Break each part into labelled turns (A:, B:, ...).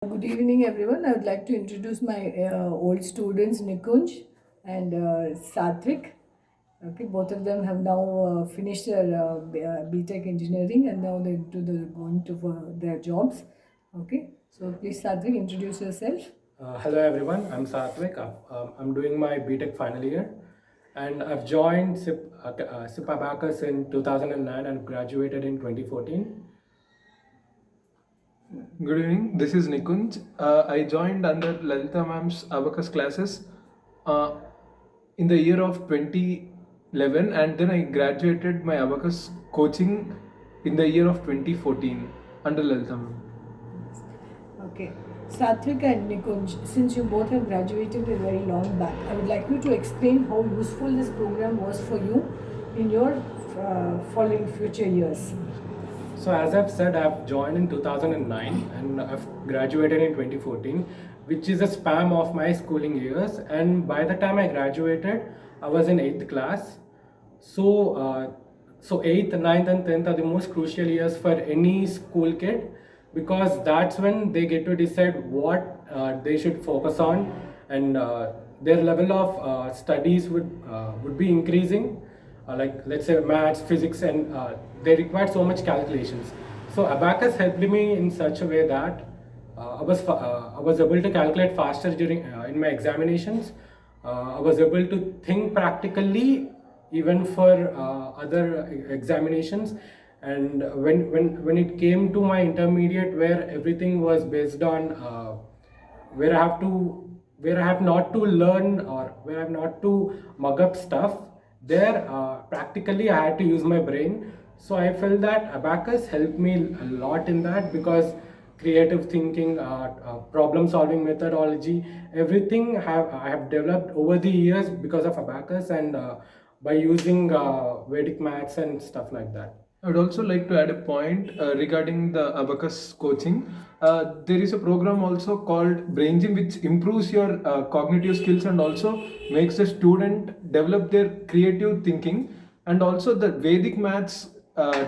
A: Good evening, everyone. I would like to introduce my old students, Nikunj and Satvik. Okay, both of them have now finished their BTech engineering and now they're going to for their jobs. Okay, so please, Satvik, introduce yourself.
B: Hello everyone, I'm Satvik. I'm doing my BTech final year and I've joined SIP Abacus in 2009 and graduated in 2014.
C: Good evening. This is Nikunj. I joined under Lalita ma'am's abacus classes uh, in the year of 2011, and then I graduated my abacus coaching in the year of 2014 under Lalita ma'am.
A: Okay, Satvik and Nikunj, since you both have graduated a very long back, I would like you to explain how useful this program was for you in your following future years.
B: So as I've said, I've joined in 2009 and I've graduated in 2014, which is a span of my schooling years. And by the time I graduated, I was in 8th class. So 8th, ninth, and 10th are the most crucial years for any school kid because that's when they get to decide what they should focus on, and their level of studies would be increasing. Like let's say maths, physics, and they require so much calculations. So Abacus helped me in such a way that I was able to calculate faster during in my examinations. I was able to think practically even for other examinations. And when it came to my intermediate, where everything was based on where I have to where I have not to learn or where I have not to mug up stuff. There, practically, I had to use my brain. So I felt that Abacus helped me a lot in that because creative thinking, problem solving methodology, everything I have developed over the years because of Abacus and by using Vedic maths and stuff like that.
C: I would also like to add a point regarding the abacus coaching. There is a program also called Brain Gym, which improves your cognitive skills and also makes the student develop their creative thinking. And also, the Vedic maths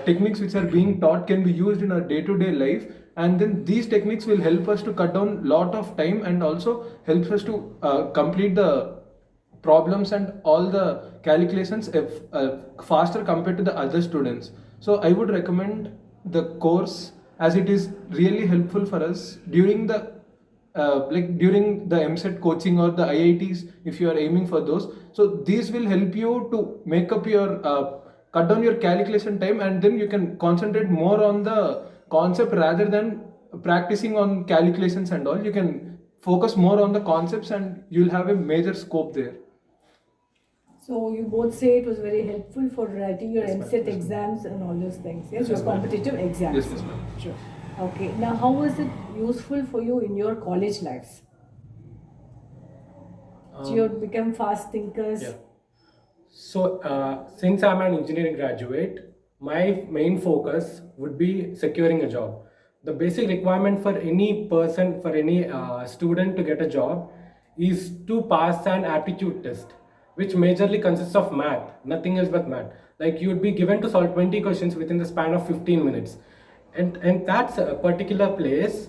C: techniques which are being taught can be used in our day-to-day life. And then these techniques will help us to cut down lot of time and also helps us to complete the problems and all the calculations faster compared to the other students. So I would recommend the course as it is really helpful for us during the like during the MSET coaching or the IITs if you are aiming for those. So these will help you to make up your cut down your calculation time, and then you can concentrate more on the concept rather than practicing on calculations and all. You can focus more on the concepts and you'll have a major scope there.
A: So you both say it was very helpful for writing your
B: Yes, ma'am.
A: MSET
B: Yes, ma'am.
A: exams and all those things. Yes,
B: Yes,
A: your
B: ma'am.
A: competitive exams.
C: Yes, yes, ma'am.
A: Sure. Okay. Now, how was it useful for you in your college lives? So you become fast thinkers.
B: Yeah. So, since I'm an engineering graduate, my main focus would be securing a job. The basic requirement for any person, for any student to get a job is to pass an aptitude test, which majorly consists of math, nothing else but math. Like you would be given to solve 20 questions within the span of 15 minutes. And that's a particular place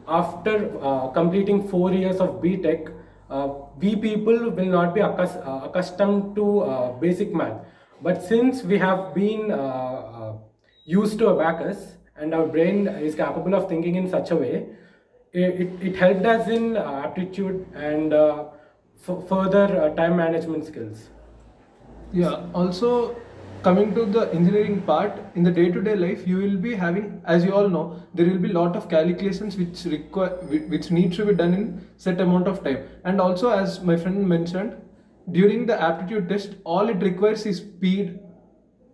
B: after completing 4 years of BTech, we people will not be accustomed to basic math. But since we have been used to Abacus and our brain is capable of thinking in such a way, it helped us in aptitude and further time management skills.
C: Yeah, also coming to the engineering part, in the day-to-day life, you will be having, as you all know, there will be lot of calculations which needs to be done in set amount of time. And also, as my friend mentioned, during the aptitude test, all it requires is speed,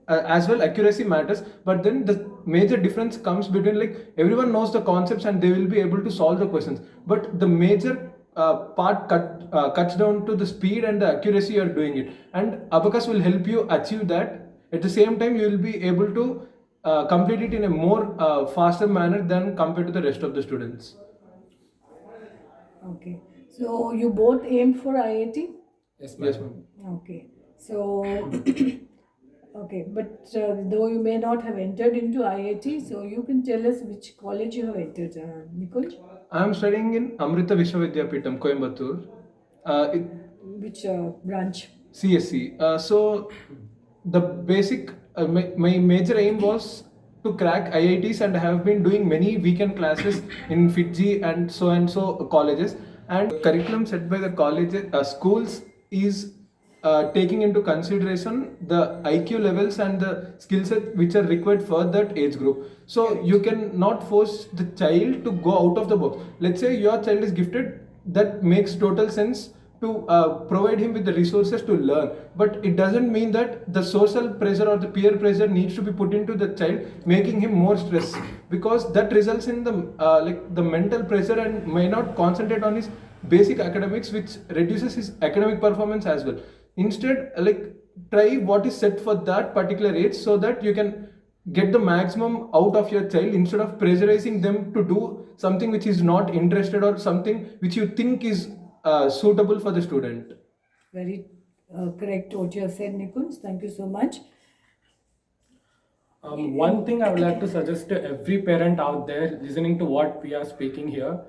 C: as well accuracy matters, but then the major difference comes between, like, everyone knows the concepts and they will be able to solve the questions, but the major part cuts down to the speed and the accuracy you are doing it, and abacus will help you achieve that. At the same time, you will be able to complete it in a more faster manner than compared to the rest of the students.
A: Okay. So you both aimed for IIT?
B: Yes,
C: Yes,
B: ma'am.
C: ma'am.
A: Okay. So, okay, but though you may not have entered into IIT, so you can tell us which college you have entered, Nikunj?
C: I am studying in Amrita Vishwavidyapeetham, Coimbatore.
A: Which branch?
C: CSC. So the basic, my major aim was to crack IITs, and I have been doing many weekend classes in Fiji and so colleges. And curriculum set by the colleges, schools is taking into consideration the IQ levels and the skill set which are required for that age group. So you can not force the child to go out of the box. Let's say your child is gifted, that makes total sense to provide him with the resources to learn, but it doesn't mean that the social pressure or the peer pressure needs to be put into the child, making him more stressed, because that results in the the mental pressure and may not concentrate on his basic academics, which reduces his academic performance as well. Instead, try what is set for that particular age, so that you can get the maximum out of your child, instead of pressurizing them to do something which is not interested, or something which you think is suitable for the student.
A: Very correct what you have said, Nikunj. Thank you so much.
B: One thing I would like to suggest to every parent out there listening to what we are speaking here,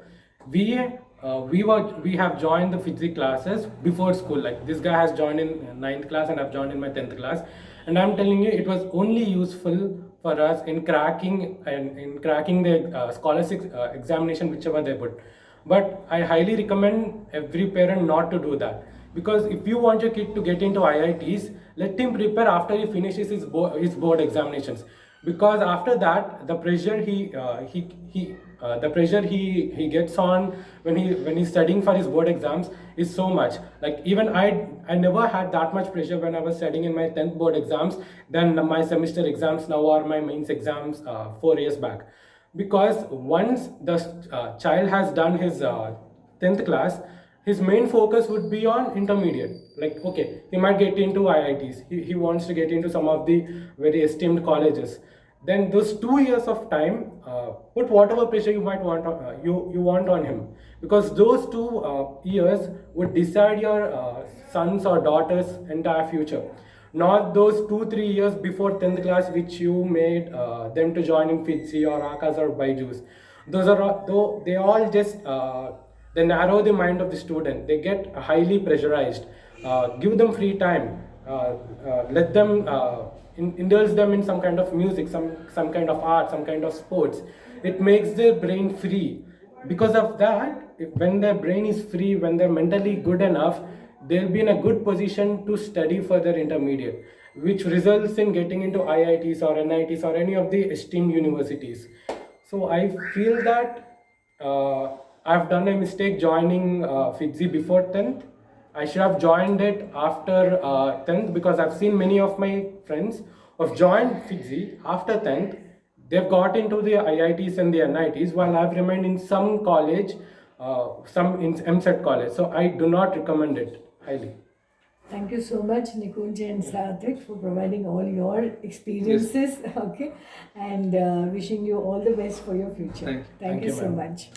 B: we have joined the Fiji classes before school. Like this guy has joined in 9th class and I've joined in my 10th class, and I'm telling you, it was only useful for us in cracking the scholastic examination, whichever they put. But I highly recommend every parent not to do that, because if you want your kid to get into IITs, let him prepare after he finishes his board examinations, because after that the pressure he gets on when he's studying for his board exams is so much. Like even I never had that much pressure when I was studying in my 10th board exams than my semester exams now or my mains exams 4 years back. Because once the child has done his 10th class, his main focus would be on intermediate. Like, okay, he might get into IITs, he wants to get into some of the very esteemed colleges. Then those 2 years of time, put whatever pressure you might want you want on him, because those 2 years would decide your son's or daughter's entire future. Not those 2-3 years before 10th class, which you made them to join in Fiji or Akas or Byju's. Those are though they all just they narrow the mind of the student. They get highly pressurized. Give them free time. Let them indulge them in some kind of music, some kind of art, some kind of sports. It makes their brain free. Because of that, when their brain is free, when they're mentally good enough, they'll be in a good position to study further intermediate, which results in getting into IITs or NITs or any of the esteemed universities. So I feel that I've done a mistake joining Fiji before 10th. I should have joined it after 10th, because I've seen many of my friends who have joined Fiji after 10th. They've got into the IITs and the NITs, while I've remained in some college, some in MSET college. So I do not recommend it highly.
A: Thank you so much, Nikunj and Sathik, for providing all your experiences. Okay, and wishing you all the best for your future.
C: Thank you.
A: Thank you
B: Thank you,
A: so
B: ma'am.
A: much.